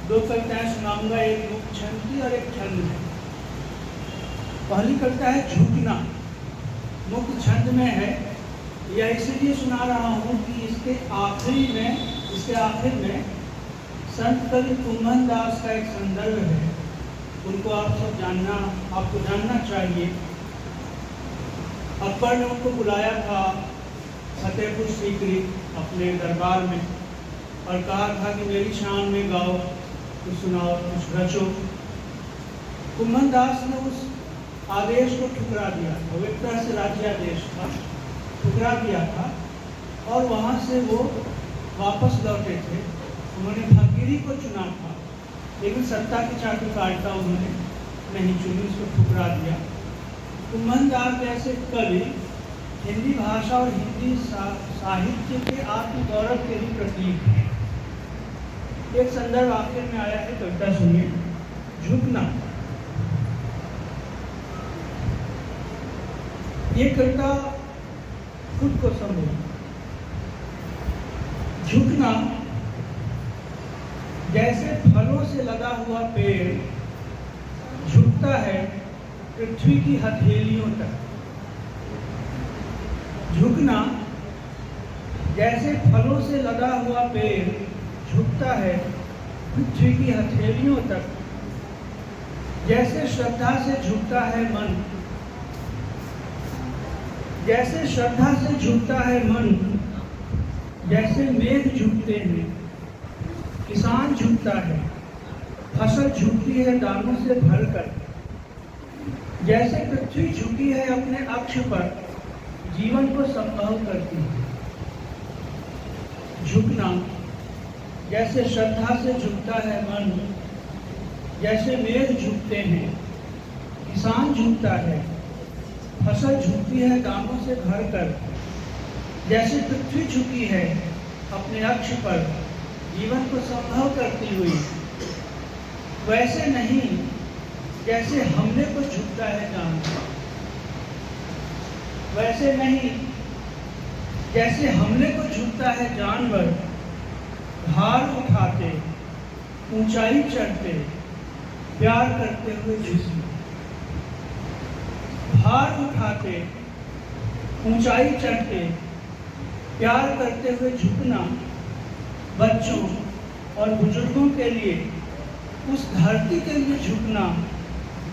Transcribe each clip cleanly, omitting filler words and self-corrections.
दो कविताएं सुनाऊंगा, एक मुक्त छंद की और एक छंद है। पहली कविता है झुकना, मुक्त छंद में है। यह इसलिए सुना रहा हूँ कि इसके आखिर में संत कवि कुम्भन दास का एक संदर्भ है, उनको आपको जानना चाहिए। अकबर ने उनको बुलाया था फतेहपुर सीकरी अपने दरबार में और कहा था कि मेरी शान में गाओ, कुछ सुनाओ, कुछ रचो। कुम्भन दास ने उस आदेश को ठुकरा दिया था, वो एक तरह से राज्यादेश था, ठुकरा दिया था और वहाँ से वो वापस लौटे थे। उन्होंने फकीरी को चुना था, लेकिन सत्ता की चाटुकारिता उन्होंने नहीं चुनी, उसको ठुकरा दिया। कुम्भन दास जैसे कवि हिंदी भाषा और हिंदी साहित्य के आत्मगौरव के भी प्रतीक हैं। एक संदर्भ आखिर में आया है, कविता सुनिए। झुकना, ये कविता खुद को समझो। झुकना जैसे फलों से लदा हुआ पेड़ झुकता है पृथ्वी की हथेलियों तक। झुकना जैसे फलों से लदा हुआ पेड़ झुकता है पृथ्वी की हथेलियों तक। जैसे श्रद्धा से झुकता है मन, जैसे श्रद्धा से झुकता है मन, जैसे मेघ झुकते हैं, किसान झुकता है, फसल झुकती है दानों से भरकर। जैसे पृथ्वी झुकी है अपने अक्ष पर, जीवन को संभव करती है। झुकना जैसे श्रद्धा से झुकता है मन, जैसे मेघ झुकते हैं, किसान झुकता है, फसल झुकती है दानों से भरकर। जैसे पृथ्वी झुकी है अपने अक्ष पर, जीवन को संभव करती हुई, वैसे नहीं जैसे हमने को झुकता है जानवर। वैसे नहीं जैसे हमने को झुकता है जानवर। भार उठाते, ऊंचाई चढ़ते, प्यार करते हुए झुकना। भार उठाते, ऊंचाई चढ़ते, प्यार करते हुए झुकना। बच्चों और बुजुर्गों के लिए, उस धरती के लिए झुकना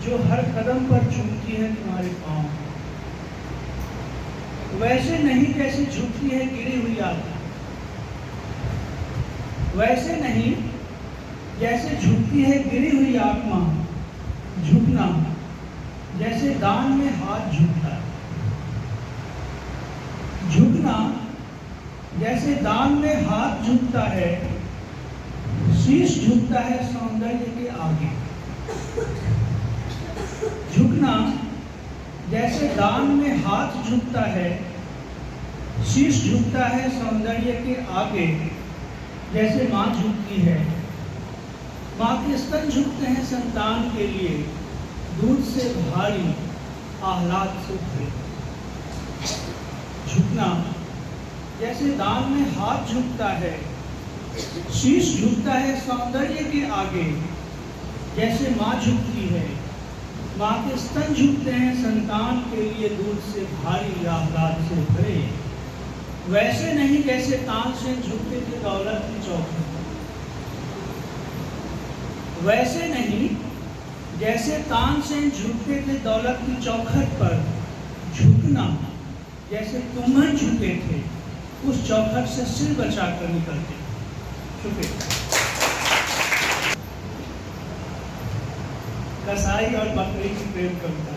जो हर कदम पर चूमती है तुम्हारे पाँव। वैसे नहीं जैसे झुकती है गिरी हुई आत्मा। वैसे नहीं जैसे झुकती है गिरी हुई आत्मा। झुकना जैसे दान में हाथ झुकता है। झुकना जैसे दान में हाथ झुकता है, शीश झुकता है सौंदर्य के आगे। झुकना जैसे दान में हाथ झुकता है, शीश झुकता है सौंदर्य के आगे। जैसे माँ झुकती है, माँ के स्तन झुकते हैं संतान के लिए, दूध से भारी, आह्लाद से भरे। झुकना जैसे दान में हाथ झुकता है, शीश झुकता है सौंदर्य के आगे। जैसे माँ झुकती है, माँ के स्तन झुकते हैं संतान के लिए, दूध से भारी, आह्लाद से भरे। वैसे नहीं जैसे तानसेन झुकते थे दौलत की चौखट पर। वैसे नहीं जैसे तानसेन झुकते थे दौलत की चौखट पर। झुकना जैसे कुम्भन झुके थे, उस चौखट से सिर बचाकर निकलते। शुक्रिया। कसाई और बकरी की प्रेम कविता।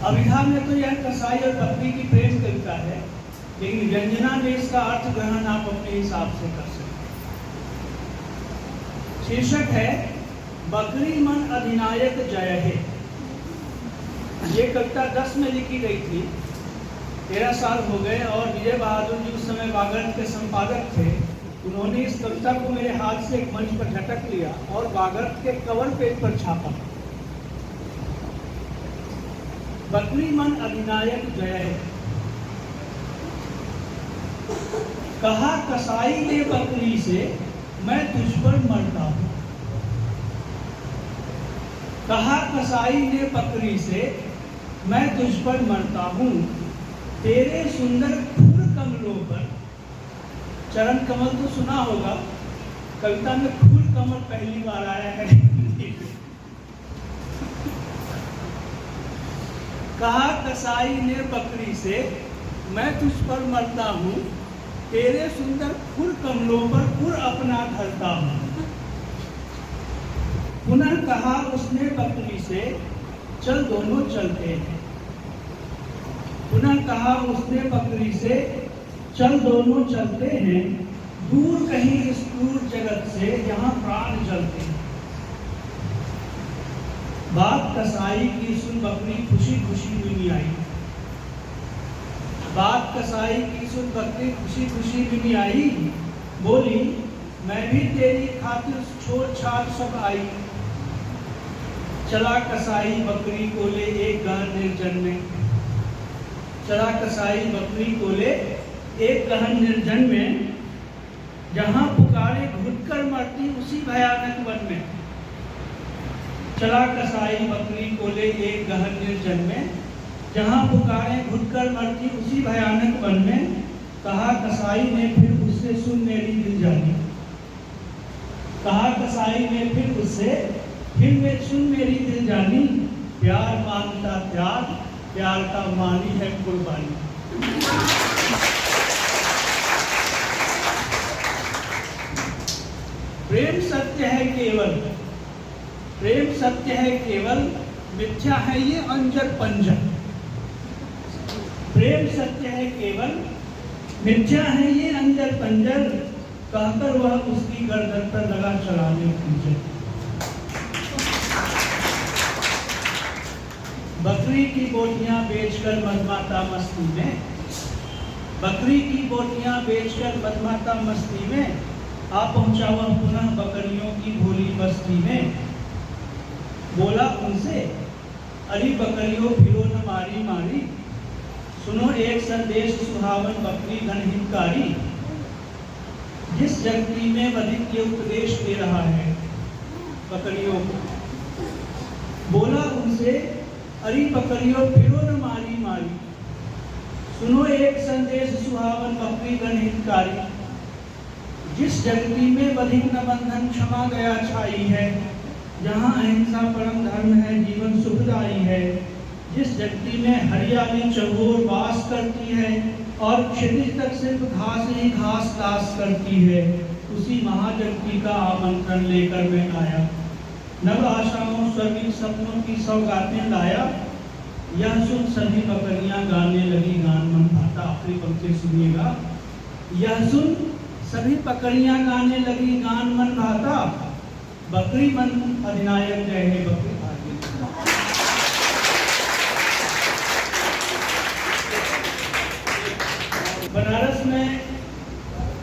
अभिधा में तो यह कसाई और बकरी की प्रेम कविता है, लेकिन व्यंजना में इसका अर्थ ग्रहण आप अपने हिसाब से कर सकते हैं। शीर्षक है बकरी मन अधिनायक जय है। ये कविता 10 में लिखी गई थी, 13 साल हो गए और विजय बहादुर जी उस समय वागर्त के संपादक थे। उन्होंने इस कविता को मेरे हाथ से एक मंच पर झटक लिया और वागर्त के कवर पेज पर छापा। बकरी मन अधिनायक जय है। कहा कसाई ने बकरी से, मैं तुझ पर मरता हूँ। कहा कसाई ने बकरी से, मैं तुझ पर मरता हूँ। तेरे सुंदर फूल कमलों पर, चरण कमल तो सुना होगा, कविता में फूल कमल पहली बार आया है। कहा कसाई ने बकरी से, मैं तुझ पर मरता हूँ। तेरे सुंदर फूल कमलों पर फूल अपना धरता हूँ। पुनः कहा उसने बकरी से, चल दोनों चलते हैं। पुनः कहा उसने बकरी से, चल दोनों चलते हैं, दूर कहीं इस दूर जगत से जहां प्राण जलते हैं। बात कसाई की सुन बकरी खुशी खुशी मिली आई। बात कसाई की सुन बकरी खुशी खुशी मिली आई। बोली, मैं भी तेरी खातिर छोड़ छाड़ सब आई। चला कसाई बकरी को ले एक गहन निर्जन में। चला कसाई बकरी को ले एक गहन निर्जन में, जहां पुकारे घुटकर मरती उसी भयानक वन में। चला कसाई बकरी को ले एक गहन निर्जन में, जहां पुकारे घुटकर मरती उसी भयानक वन में। कहा कसाई ने फिर उससे, सुन मेरी दिल जानी। कहा कसाई ने फिर उससे, फिर सुन मेरी दिल जानी। प्यार मांगता त्याग, प्यार का मानी है कुर्बानी। प्रेम सत्य है केवल, प्रेम सत्य है केवल, मिथ्या है ये अंजर पंजर। प्रेम सत्य है केवल, मिथ्या है ये अंजर पंजर। कहकर वह उसकी गर्दन पर लगा चलाने खंजर। बकरी की बोटियां बेचकर मदमाता मस्ती में, बकरी की बोटियां बेचकर मदमाता मस्ती में, आ पहुंचा वह पुनः बकरियों की भोली बस्ती में। बोला उनसे, अरे बकरियों फिरो न मारी मारी, सुनो एक संदेश सुहावन बकरी घन हितकारी। जिस जगती में अधिक ये उपदेश दे रहा है बकरियों को। बोला उनसे, अरे बकरियों फिरो न मारी मारी, सुनो एक संदेश सुहावन बकरी घन हितकारी। जिस जगती में बधिक न बंधन क्षमा दया छाई है, जहाँ अहिंसा परम धर्म है जीवन सुखदाई है। जिस जगती में हरियाली चौबोर वास करती है, और क्षितिज तक सिर्फ घास ही घास दास करती है, उसी महाजगती का आमंत्रण लेकर मैं आया। नव आशाओं स्वर्गीय सपनों की सौगातें लाया। यह सुन सभी बकरियां गाने लगी गान मन भाता। आखिरी पंक्ति सुनिएगा। यह सुन सभी बकरियां गाने लगी गान मन भाता। बकरी मन अधिनायक जय है बकरी भाग्य। बनारस में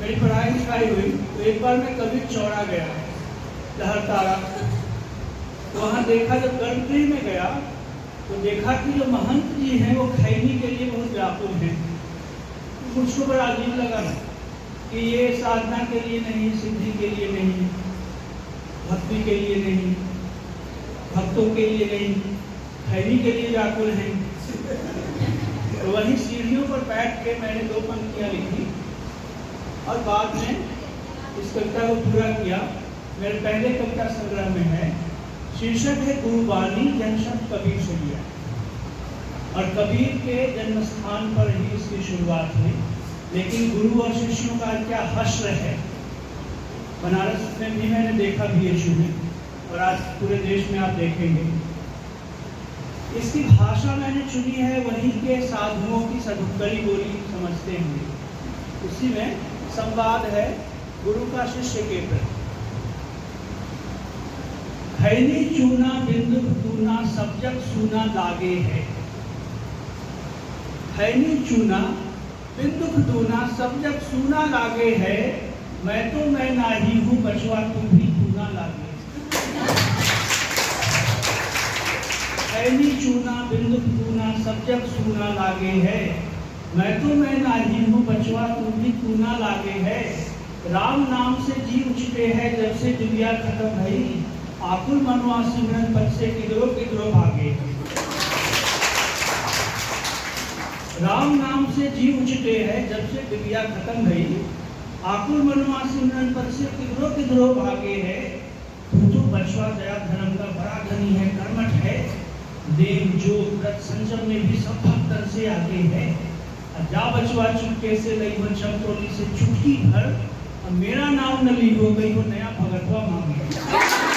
मेरी पढ़ाई लिखाई हुई, तो एक बार मैं कभी चौड़ा गया लहरतारा। तो वहाँ देखा, जब गर्भगृह में गया तो देखा कि जो महंत जी हैं वो खैनी के लिए बहुत व्याकुल हैं। मुझको बड़ा अजीब लगा कि ये साधना के लिए नहीं, सिद्धि के लिए नहीं, भक्ति के लिए नहीं, भक्तों के लिए नहीं, खैनी के लिए व्याकुल हैं। तो वहीं सीढ़ियों पर बैठ के मैंने 2 पंक्तियाँ लिखी और बाद में इस कविता को पूरा किया। मेरे पहले कविता संग्रह में है। शीर्षक है गुरुवाणी, जन्म शब्द कबीर से लिया, और कबीर के जन्म स्थान पर ही इसकी शुरुआत हुई। लेकिन गुरु और शिष्यों का क्या हश्र है, बनारस में भी मैंने देखा बीएचयू में, और आज पूरे देश में आप देखेंगे। इसकी भाषा मैंने चुनी है वहीं के साधुओं की सदुक्कड़ी बोली समझते हुए। उसी में संवाद है गुरु का शिष्य के प्रति। खैनी चूना बिंदु तूना सब जग सूना लागे है। खैनी चूना बिंदु तूना सब जग सूना लागे है। मैं तो मैं नाही हूँ बचवा तू भी तूना लागे। खैनी चूना बिंदु तूना सब जग सूना लागे है। मैं नाही हूँ बचवा तू भी तू ना लागे है। राम नाम से जी उछटे है जब से दुनिया खत्म भई। आकुल मनवा सिमरन पद से किधरो भागे। राम नाम से जी उछटे है जब से दुनिया खत्म भई। आकुल मनवा सिमरन पद से किधरो भागे है। तू तो बचवा दया धर्म का बड़ा धनी है, कर्मठ है। देव जो व्रत संयम में भी सब भक्तन से आगे है। जा बचवा चुटके से लई हो चमटोली से चुटकी भर। अब मेरा नाम न ली हो गई हो नया भगतवा मांगे।